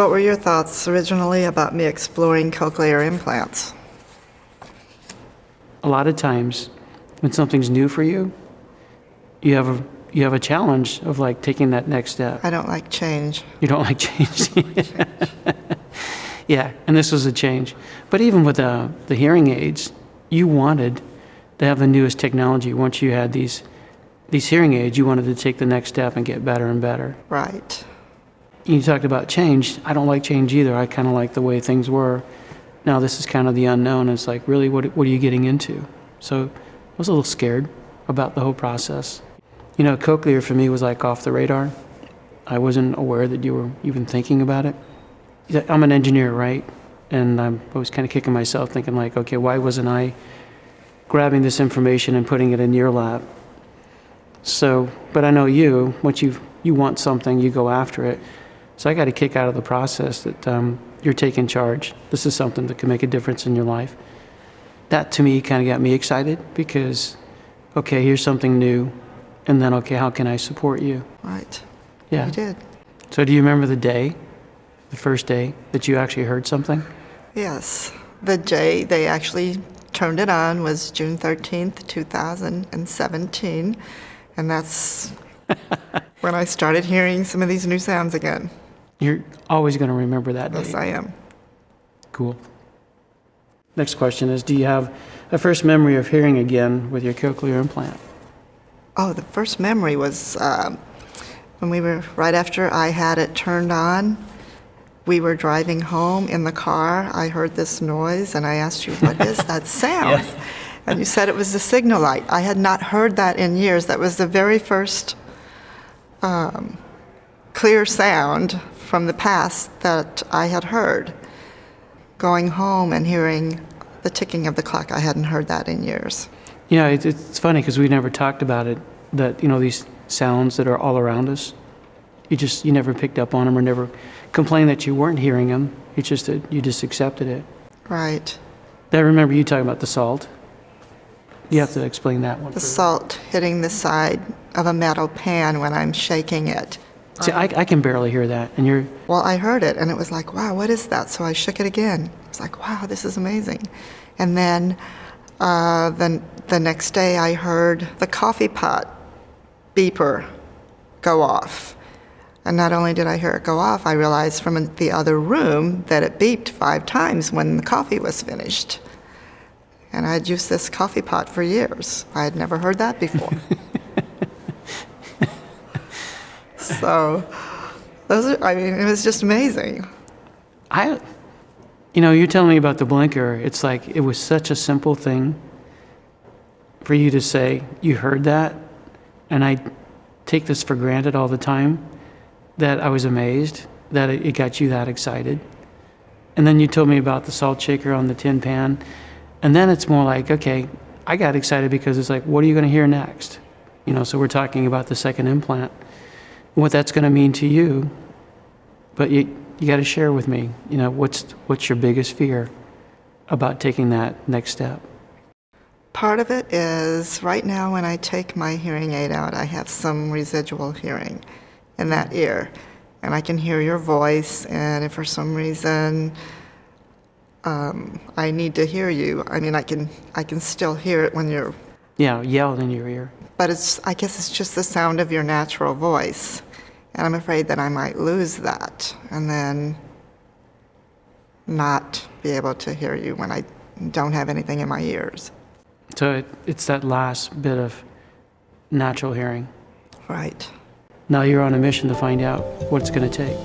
What were your thoughts originally about me exploring cochlear implants? A lot of times when something's new for you, you have a challenge of like taking that next step. I don't like change. You don't like change. Yeah, and this was a change. But even with the hearing aids, you wanted to have the newest technology. Once you had these hearing aids, you wanted to take the next step and get better and better. Right. You talked about change. I don't like change either. I kind of like the way things were. Now this is kind of the unknown. It's like, really, what are you getting into? So I was a little scared about the whole process. You know, Cochlear for me was like off the radar. I wasn't aware that you were even thinking about it. I'm an engineer, right? And I was kind of kicking myself thinking like, okay, why wasn't I grabbing this information and putting it in your lap? So, but I know you, once you want something, you go after it. So I got a kick out of the process that you're taking charge. This is something that can make a difference in your life. That to me kind of got me excited because, okay, here's something new. And then, okay, how can I support you? Right. Yeah. You did. So do you remember the first day that you actually heard something? Yes. The day they actually turned it on was June 13th, 2017. And that's when I started hearing some of these new sounds again. You're always going to remember that day. Yes, I am. Cool. Next question is, do you have a first memory of hearing again with your cochlear implant? Oh, the first memory was when we were, right after I had it turned on, we were driving home in the car. I heard this noise, and I asked you, what is that sound? Yeah. And you said it was the signal light. I had not heard that in years. That was the very first clear sound from the past that I had heard. Going home and hearing the ticking of the clock, I hadn't heard that in years. Yeah, it's funny because we never talked about it, that, you know, these sounds that are all around us, you never picked up on them or never complained that you weren't hearing them. It's just that you just accepted it. Right. I remember you talking about the salt. You have to explain that one. The salt hitting the side of a metal pan when I'm shaking it. See, I can barely hear that, and you're... Well, I heard it, and it was like, wow, what is that? So I shook it again. I was like, wow, this is amazing. And then the next day I heard the coffee pot beeper go off. And not only did I hear it go off, I realized from the other room that it beeped 5 times when the coffee was finished. And I had used this coffee pot for years. I had never heard that before. So, it was just amazing. You're telling me about the blinker. It's like, it was such a simple thing for you to say, you heard that, and I take this for granted all the time, that I was amazed that it got you that excited. And then you told me about the salt shaker on the tin pan, and then it's more like, okay, I got excited because it's like, what are you going to hear next? So we're talking about the second implant, what that's going to mean to you, but you got to share with me, what's your biggest fear about taking that next step? Part of it is right now when I take my hearing aid out, I have some residual hearing in that ear, and I can hear your voice, and if for some reason I need to hear you, I can still hear it when you're... Yeah, yelled in your ear. But I guess it's just the sound of your natural voice. And I'm afraid that I might lose that and then not be able to hear you when I don't have anything in my ears. So it's that last bit of natural hearing. Right. Now you're on a mission to find out what it's going to take.